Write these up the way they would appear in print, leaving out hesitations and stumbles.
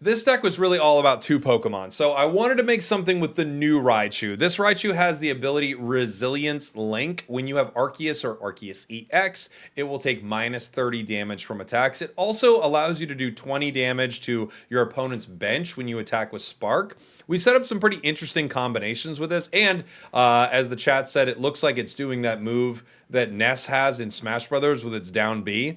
This deck was really all about two Pokemon, so I wanted to make something with the new Raichu. This Raichu has the ability Resilience Link. When you have Arceus or Arceus EX, it will take minus 30 damage from attacks. It also allows you to do 20 damage to your opponent's bench when you attack with Spark. We set up some pretty interesting combinations with this, and as the chat said, it looks like it's doing that move that Ness has in Smash Brothers with its down B,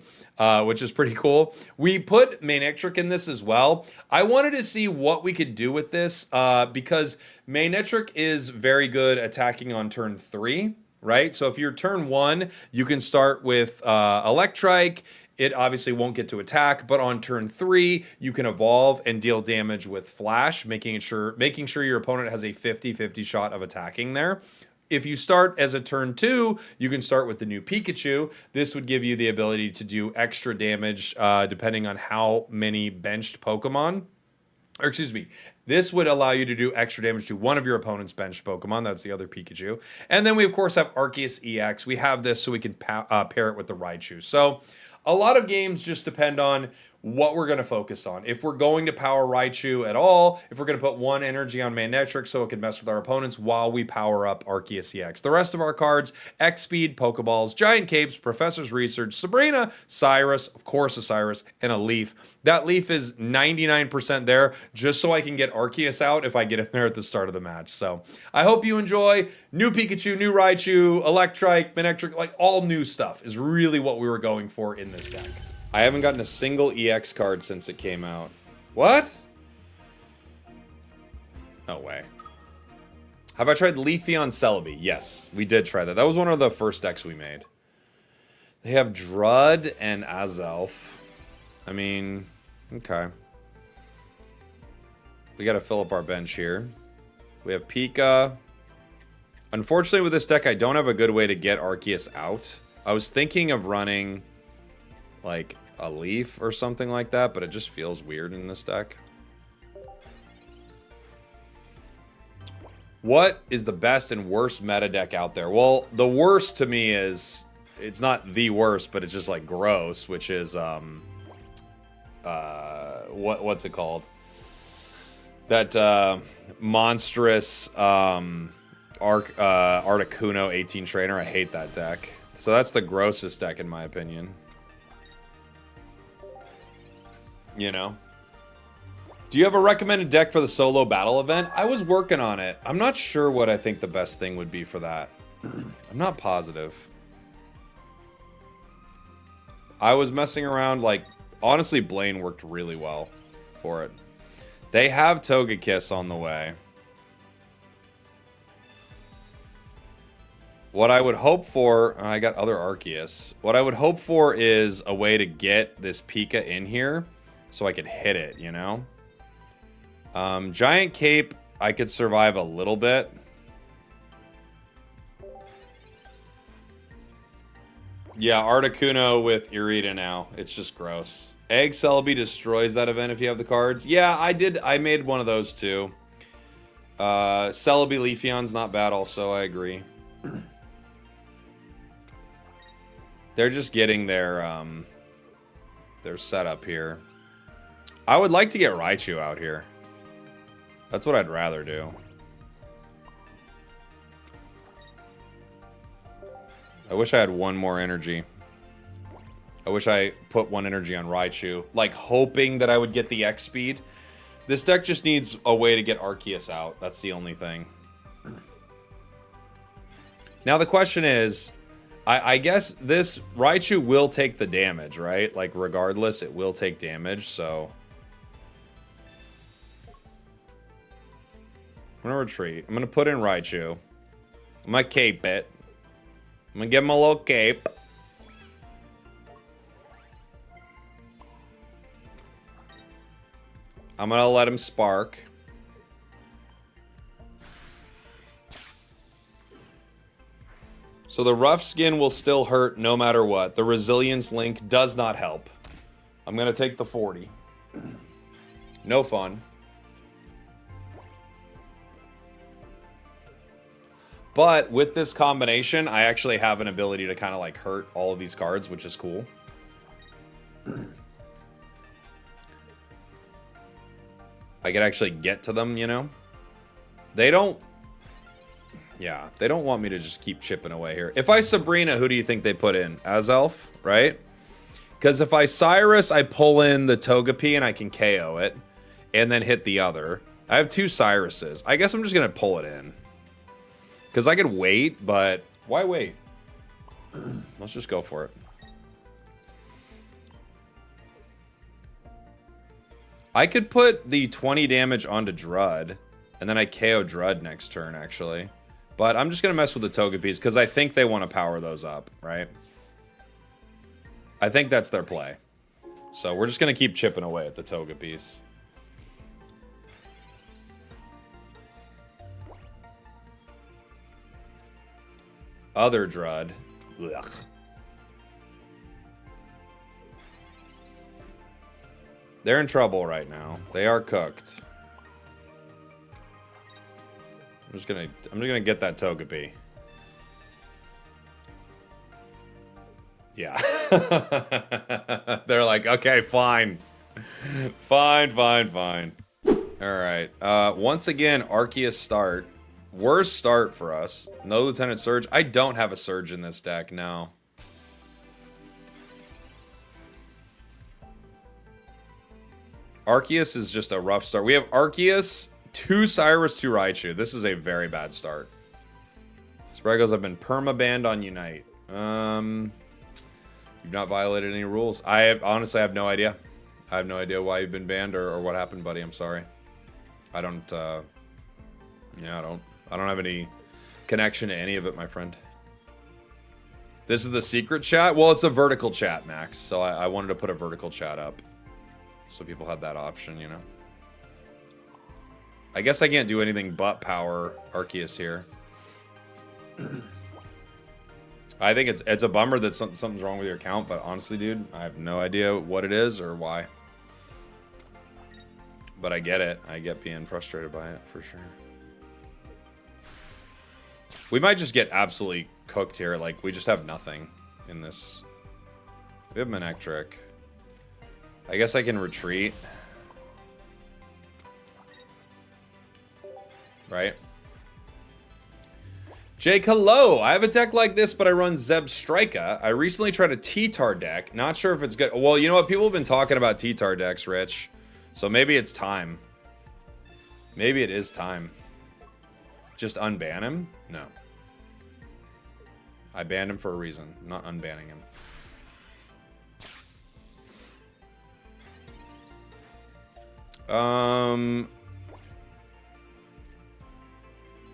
which is pretty cool. We put Manectric in this as well. I wanted to see what we could do with this because Manectric is very good attacking on turn 3, right? So if you're turn 1, you can start with Electrike. It obviously won't get to attack, but on turn 3, you can evolve and deal damage with Flash, making sure your opponent has a 50-50 shot of attacking there. If you start as a turn 2, you can start with the new Pikachu. This would give you the ability to do extra damage depending on how many benched Pokemon. Or excuse me, this would allow you to do extra damage to one of your opponent's benched Pokemon. That's the other Pikachu. And then we, of course, have Arceus EX. We have this so we can pair it with the Raichu. So a lot of games just depend on what we're going to focus on. If we're going to power Raichu at all, if we're going to put one energy on Manectric so it can mess with our opponents while we power up Arceus EX. The rest of our cards, X-Speed, Pokeballs, Giant Capes, Professor's Research, Sabrina, Cyrus, of course a Cyrus, and a Leaf. That Leaf is 99% there just so I can get Arceus out if I get in there at the start of the match. So I hope you enjoy. New Pikachu, new Raichu, Electrike, Manectric, like all new stuff is really what we were going for in this deck. I haven't gotten a single EX card since it came out. What? No way. Have I tried Leafeon Celebi? Yes, we did try that. That was one of the first decks we made. They have Drud and Azelf. I mean, okay. We got to fill up our bench here. We have Pika. Unfortunately, with this deck, I don't have a good way to get Arceus out. I was thinking of running, like, a Leaf or something like that, but it just feels weird in this deck. What is the best and worst meta deck out there? Well, the worst to me is, it's not the worst, but it's just like gross, which is what's it called? That monstrous Articuno 18 trainer. I hate that deck. So that's the grossest deck in my opinion. You know? Do you have a recommended deck for the solo battle event? I was working on it. I'm not sure what I think the best thing would be for that. I'm not positive. I was messing around, like, honestly, Blaine worked really well for it. They have Togekiss on the way. What I would hope for, I got other Arceus. What I would hope for is a way to get this Pika in here so I could hit it, you know? Giant Cape, I could survive a little bit. Yeah, Articuno with Irida now. It's just gross. Egg Celebi destroys that event if you have the cards. Yeah, I did. I made one of those too. Celebi Leafeon's not bad also, I agree. They're just getting their setup here. I would like to get Raichu out here. That's what I'd rather do. I wish I had one more energy. I wish I put one energy on Raichu, like hoping that I would get the X speed. This deck just needs a way to get Arceus out. That's the only thing. Now the question is, I guess this Raichu will take the damage, right? Like regardless, it will take damage, so... I'm gonna retreat. I'm gonna put in Raichu. I'm gonna cape it. I'm gonna give him a little cape. I'm gonna let him spark. So the rough skin will still hurt no matter what. The resilience link does not help. I'm gonna take the 40. No fun. But with this combination, I actually have an ability to kind of like hurt all of these cards, which is cool. I could actually get to them, you know? They don't... Yeah, they don't want me to just keep chipping away here. If I Sabrina, who do you think they put in? Azelf, right? Because if I Cyrus, I pull in the Togepi and I can KO it. And then hit the other. I have 2 Cyruses. I guess I'm just going to pull it in. Because I could wait, but why wait? Let's just go for it. I could put the 20 damage onto Drud. And then I KO Drud next turn, actually. But I'm just going to mess with the Togepis because I think they want to power those up, right? I think that's their play. So we're just going to keep chipping away at the Togepis. Other Drud. Ugh. They're in trouble right now. They are cooked. I'm just gonna get that Togepi. Yeah. They're like, okay, fine. Fine. Alright. Once again, Arceus start. Worst start for us. No Lieutenant Surge. I don't have a Surge in this deck, no. Arceus is just a rough start. We have Arceus, 2 Cyrus, 2 Raichu. This is a very bad start. Spragels have been perma-banned on Unite. You've not violated any rules. Honestly have no idea. I have no idea why you've been banned or what happened, buddy. I'm sorry. I don't, yeah, I don't have any connection to any of it, my friend. This is the secret chat? Well, it's a vertical chat, Max. So I wanted to put a vertical chat up. So people had that option, you know. I guess I can't do anything but power Arceus here. I think it's a bummer that something's wrong with your account, but honestly, dude, I have no idea what it is or why. But I get it. I get being frustrated by it, for sure. We might just get absolutely cooked here. Like, we just have nothing in this. We have Manectric. I guess I can retreat. Right? Jake, hello! I have a deck like this, but I run Zebstrika. I recently tried a T-Tar deck. Not sure if it's good. Well, you know what? People have been talking about T-Tar decks, Rich. So maybe it's time. Maybe it is time. Just unban him? No. I banned him for a reason. I'm not unbanning him.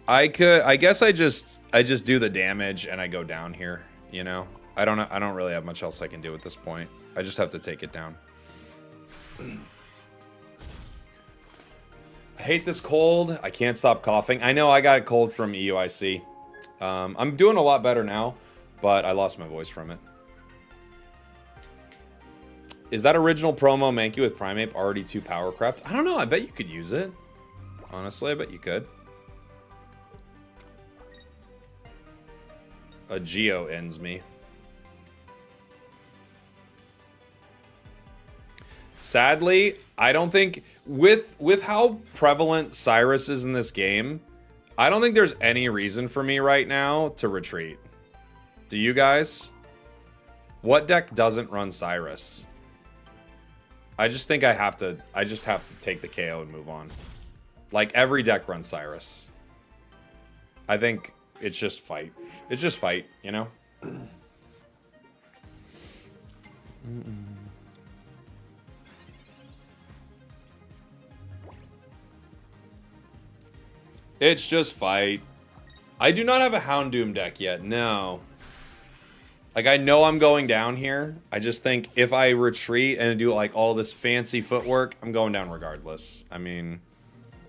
I guess I just do the damage and I go down here, you know? I don't really have much else I can do at this point. I just have to take it down. I hate this cold. I can't stop coughing. I know I got a cold from EUIC. I'm doing a lot better now, but I lost my voice from it. Is that original promo Mankey with Primeape already too powercraft? I don't know. I bet you could use it. Honestly, I bet you could. A Geo ends me. Sadly, I don't think with how prevalent Cyrus is in this game, I don't think there's any reason for me right now to retreat. Do you guys? What deck doesn't run Cyrus? I just think I just have to take the KO and move on. Like, every deck runs Cyrus. I think it's just fight. It's just fight, you know? It's just fight. I do not have a Houndoom deck yet, no. Like, I know I'm going down here. I just think if I retreat and do, like, all this fancy footwork, I'm going down regardless. I mean,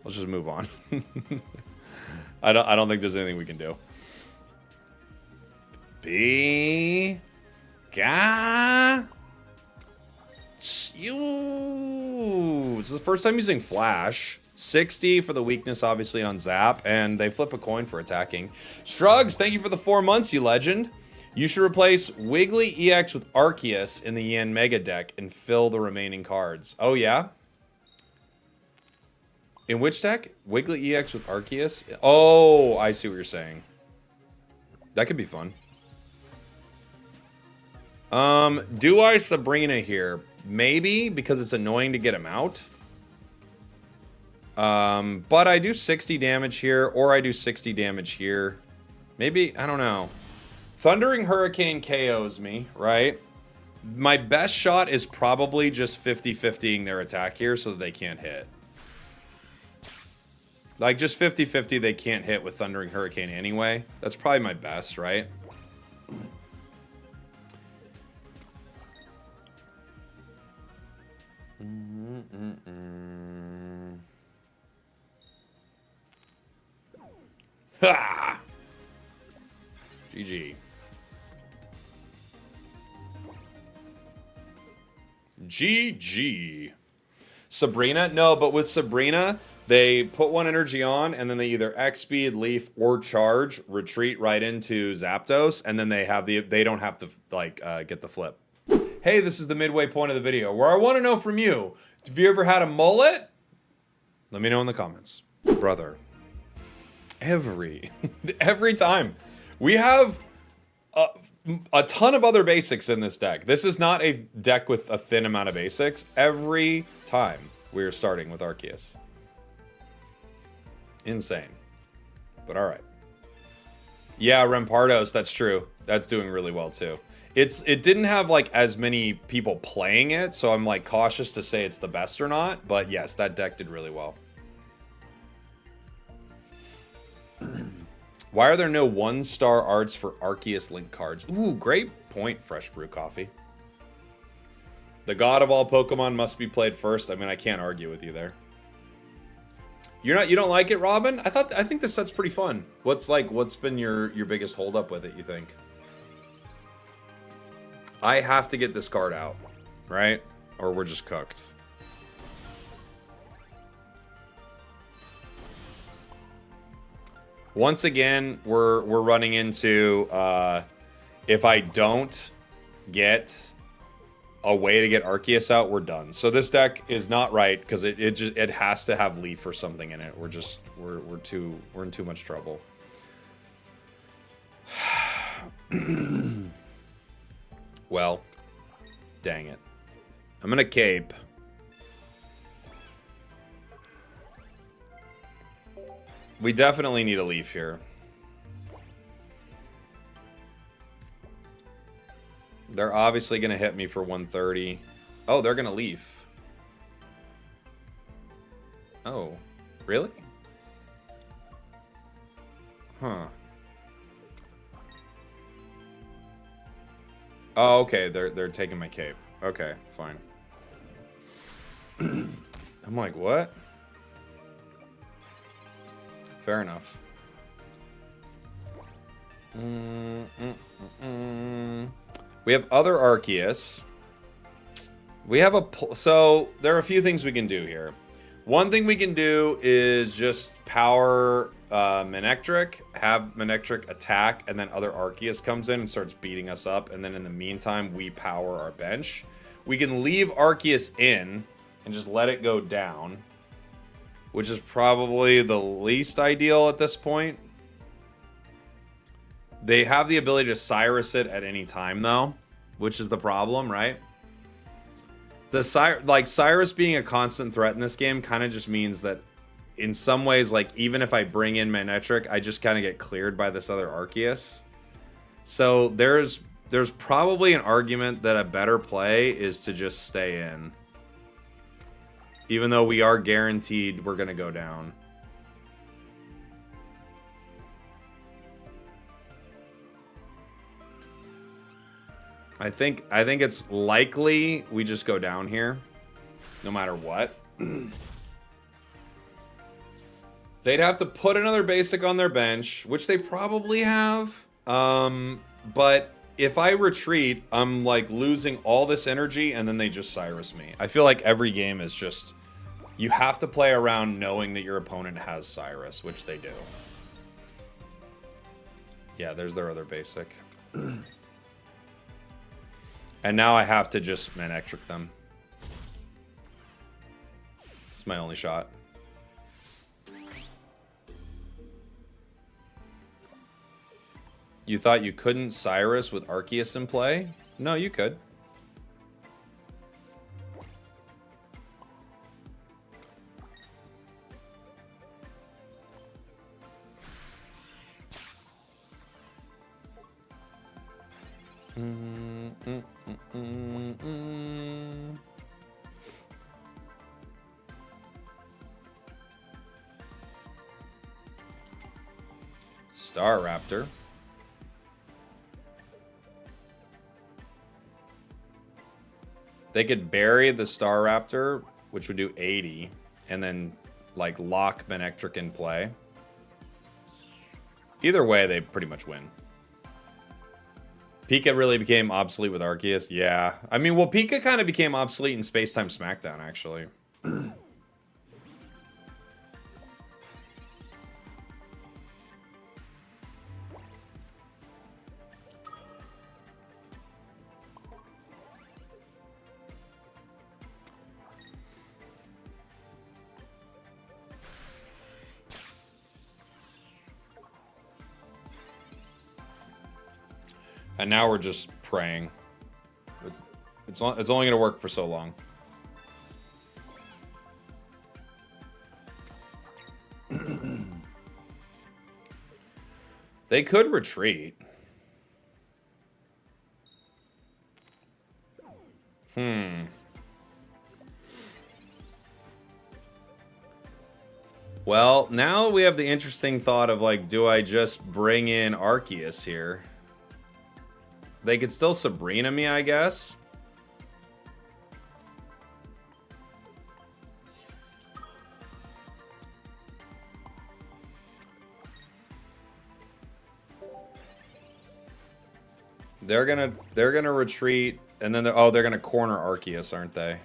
let's just move on. I don't think there's anything we can do. This is the first time using Flash. 60 for the weakness, obviously, on Zap, and they flip a coin for attacking. Shrugs, thank you for the 4 months, you legend. You should replace Wiggly EX with Arceus in the Yan Mega deck and fill the remaining cards. Oh, yeah? In which deck? Wiggly EX with Arceus? Oh, I see what you're saying. That could be fun. Do I Sabrina here? Maybe, because it's annoying to get him out. But I do 60 damage here, or I do 60 damage here. Maybe, I don't know. Thundering Hurricane KOs me, right? My best shot is probably just 50-50ing their attack here so that they can't hit. Like, just 50-50 they can't hit with Thundering Hurricane anyway. That's probably my best, right? Ha! GG. GG. Sabrina? No, but with Sabrina, they put one energy on, and then they either X-Speed, Leaf, or Charge, retreat right into Zapdos, and then they don't have to, like, get the flip. Hey, this is the midway point of the video, where I want to know from you, have you ever had a mullet? Let me know in the comments. Brother. Every time. We have a ton of other basics in this deck. This is not a deck with a thin amount of basics. Every time we are starting with Arceus. Insane. But alright. Yeah, Rampardos, that's true. That's doing really well too. It didn't have like as many people playing it, so I'm like cautious to say it's the best or not, but yes, that deck did really well. Why are there no 1-star arts for Arceus Link cards? Ooh, great point, Fresh Brew Coffee. The god of all Pokemon must be played first. I mean, I can't argue with you there. You don't like it, Robin? I think this set's pretty fun. What's been your biggest holdup with it, you think? I have to get this card out, right? Or we're just cooked. Once again, we're running into if I don't get a way to get Arceus out, we're done. So this deck is not right because it has to have Leaf or something in it. We're in too much trouble. Well, dang it. I'm gonna cape. We definitely need a Leaf here. They're obviously going to hit me for 130. Oh, they're going to Leaf. Oh, really? Huh. Oh, okay. They're taking my cape. Okay, fine. I'm like, what? Fair enough. We have other Arceus. We have so there are a few things we can do here. One thing we can do is just power Manectric, have Manectric attack, and then other Arceus comes in and starts beating us up. And then in the meantime, we power our bench. We can leave Arceus in and just let it go down, which is probably the least ideal at this point. They have the ability to Cyrus it at any time, though, which is the problem, right? Cyrus being a constant threat in this game kind of just means that in some ways, like, even if I bring in Manectric, I just kind of get cleared by this other Arceus. So there's probably an argument that a better play is to just stay in. Even though we are guaranteed we're going to go down. I think it's likely we just go down here, no matter what. They'd have to put another basic on their bench, which they probably have. But if I retreat, I'm like losing all this energy, and then they just Cyrus me. I feel like every game is just, you have to play around knowing that your opponent has Cyrus, which they do. Yeah, there's their other basic. And now I have to just Manectric them. It's my only shot. You thought you couldn't Cyrus with Arceus in play? No, you could. Star Raptor. They could bury the Star Raptor, which would do 80, and then like lock Manectric in play. Either way, they pretty much win. Pika really became obsolete with Arceus. Yeah. I mean, well, Pika kind of became obsolete in Space-Time Smackdown, actually. And now we're just praying. It's only going to work for so long. They could retreat. Well, now we have the interesting thought of like, do I just bring in Arceus here? They could still Sabrina me, I guess. They're gonna retreat, and then they're gonna corner Arceus, aren't they?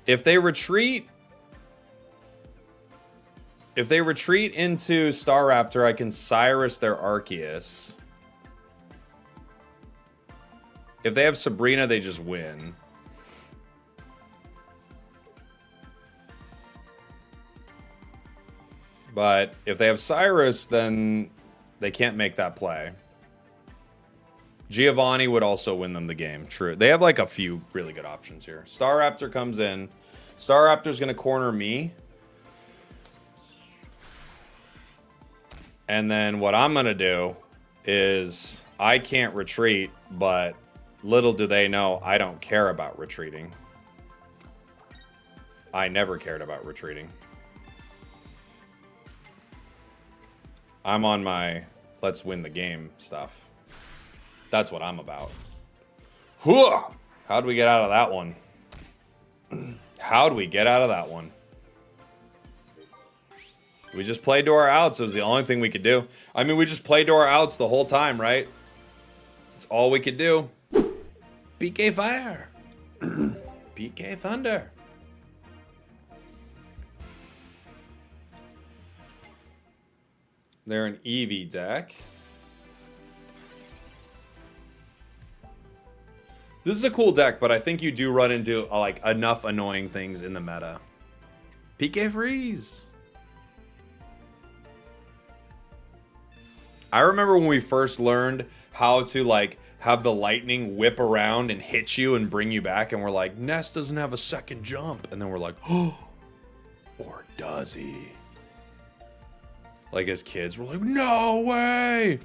If they retreat into Star Raptor, I can Cyrus their Arceus. If they have Sabrina, they just win. But if they have Cyrus, then they can't make that play. Giovanni would also win them the game. True. They have like a few really good options here. Star Raptor comes in. Star Raptor's going to corner me. And then what I'm going to do is I can't retreat, but little do they know I don't care about retreating. I never cared about retreating. I'm on my let's win the game stuff. That's what I'm about. How'd we get out of that one? How'd we get out of that one? We just played to our outs. It was the only thing we could do. I mean, we just played to our outs the whole time, right? It's all we could do. PK Fire. PK Thunder. They're an Eevee deck. This is a cool deck, but I think you do run into like enough annoying things in the meta. PK Freeze. I remember when we first learned how to like have the lightning whip around and hit you and bring you back, and we're like, Ness doesn't have a second jump, and then we're like, oh, or does he? Like as kids, we're like, no way.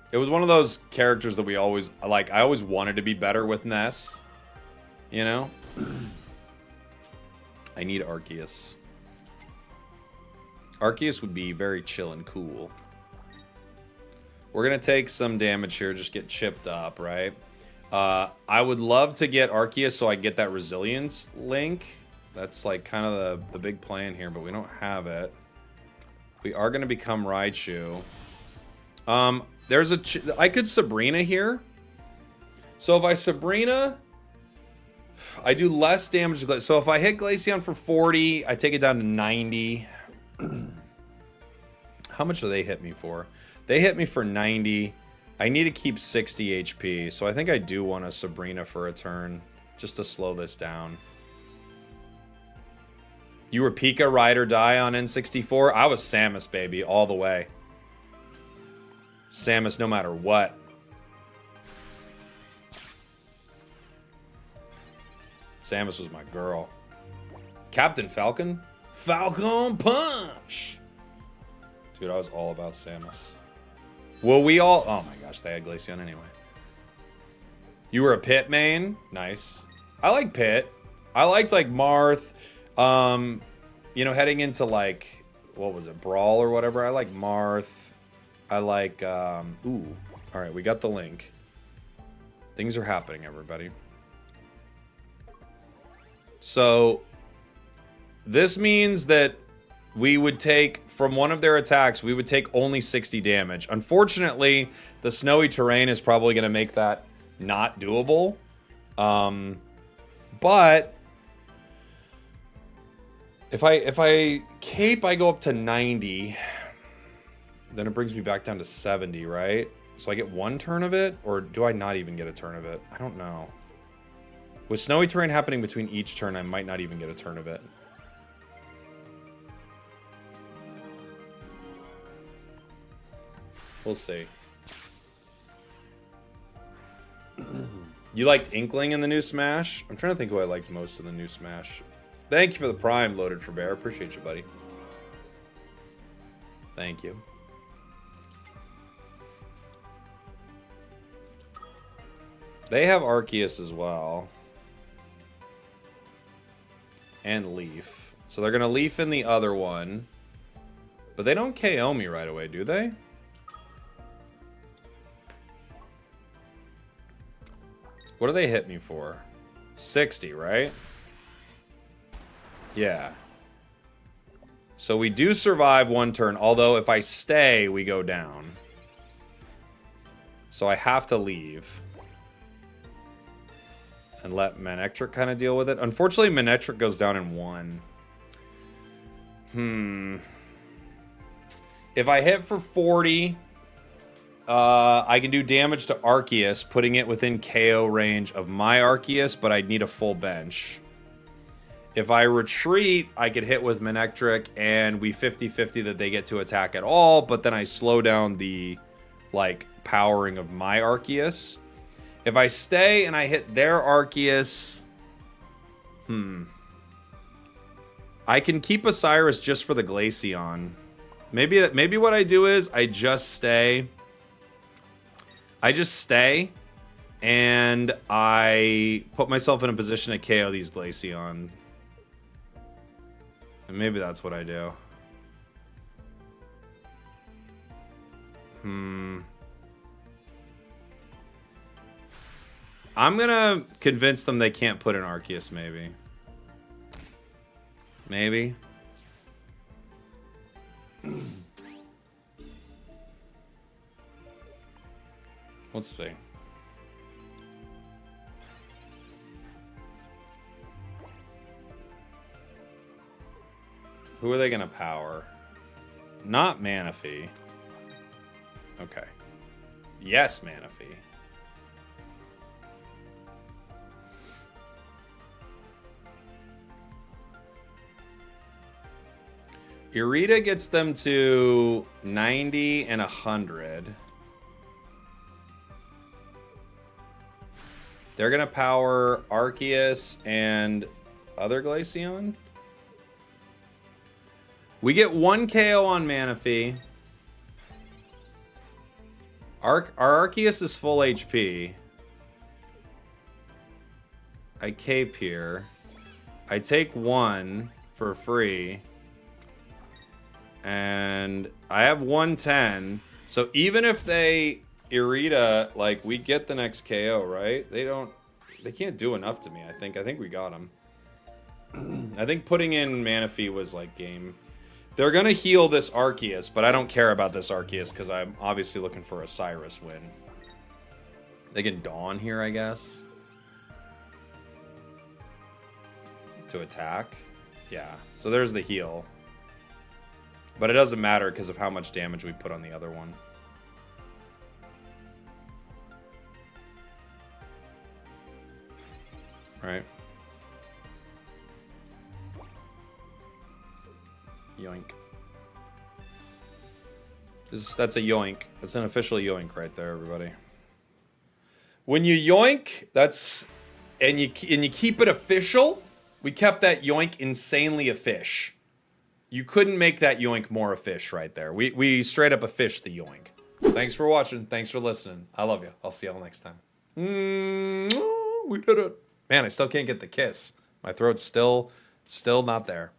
It was one of those characters that we always, like, I always wanted to be better with Ness. You know? I need Arceus. Arceus would be very chill and cool. We're going to take some damage here, just get chipped up, right? I would love to get Arceus so I get that resilience link. That's like kind of the big plan here, but we don't have it. We are going to become Raichu. There's I could Sabrina here. So if I Sabrina, I do less damage to Glaceon. So if I hit Glaceon for 40, I take it down to 90. How much do they hit me for? They hit me for 90. I need to keep 60 HP, so I think I do want a Sabrina for a turn, just to slow this down. You were Pika, ride or die on N64? I was Samus, baby, all the way. Samus no matter what. Samus was my girl. Captain Falcon? Falcon Punch! Dude, I was all about Samus. Well, we all... Oh my gosh, they had Glaceon anyway. You were a Pit main? Nice. I like Pit. I liked, like, Marth. You know, heading into, like... What was it? Brawl or whatever. I like Marth. I like... Ooh. Alright, we got the link. Things are happening, everybody. So... This means that we would take, from one of their attacks, we would take only 60 damage. Unfortunately, the snowy terrain is probably going to make that not doable. But if I cape, I go up to 90. Then it brings me back down to 70, right? So I get one turn of it? Or do I not even get a turn of it? I don't know. With snowy terrain happening between each turn, I might not even get a turn of it. We'll see. You liked Inkling in the new Smash? I'm trying to think who I liked most in the new Smash. Thank you for the Prime, Loaded for Bear. Appreciate you, buddy. Thank you. They have Arceus as well. And Leaf. So they're going to Leaf in the other one. But they don't KO me right away, do they? What do they hit me for? 60, right? Yeah. So we do survive one turn, although if I stay, we go down. So I have to leave. And let Manectric kind of deal with it. Unfortunately, Manectric goes down in one. If I hit for 40... I can do damage to Arceus, putting it within KO range of my Arceus, but I'd need a full bench. If I retreat, I could hit with Manectric, and we 50-50 that they get to attack at all, but then I slow down the, like, powering of my Arceus. If I stay and I hit their Arceus... I can keep Osiris just for the Glaceon. Maybe what I do is I just stay... and I put myself in a position to KO these Glaceon. And maybe that's what I do. I'm gonna convince them they can't put in Arceus, maybe. Maybe. Let's see. Who are they going to power? Not Manaphy. Okay. Yes, Manaphy. Irida gets them to 90 and 100. They're going to power Arceus and other Glaceon. We get 1 KO on Manaphy. Our Arceus is full HP. I cape here. I take 1 for free. And I have 110. So even if they Irida, like, we get the next KO, right? They can't do enough to me, I think. I think we got him. I think putting in Manaphy was, like, game. They're gonna heal this Arceus, but I don't care about this Arceus because I'm obviously looking for a Cyrus win. They can Dawn here, I guess. To attack. Yeah, so there's the heal. But it doesn't matter because of how much damage we put on the other one. Right. Yoink. That's a yoink. That's an official yoink right there, everybody. When you yoink, that's and you keep it official. We kept that yoink insanely a fish. You couldn't make that yoink more a fish right there. We straight up a fish the yoink. Thanks for watching. Thanks for listening. I love you. I'll see y'all next time. We did it. Man, I still can't get the kiss. My throat's still not there.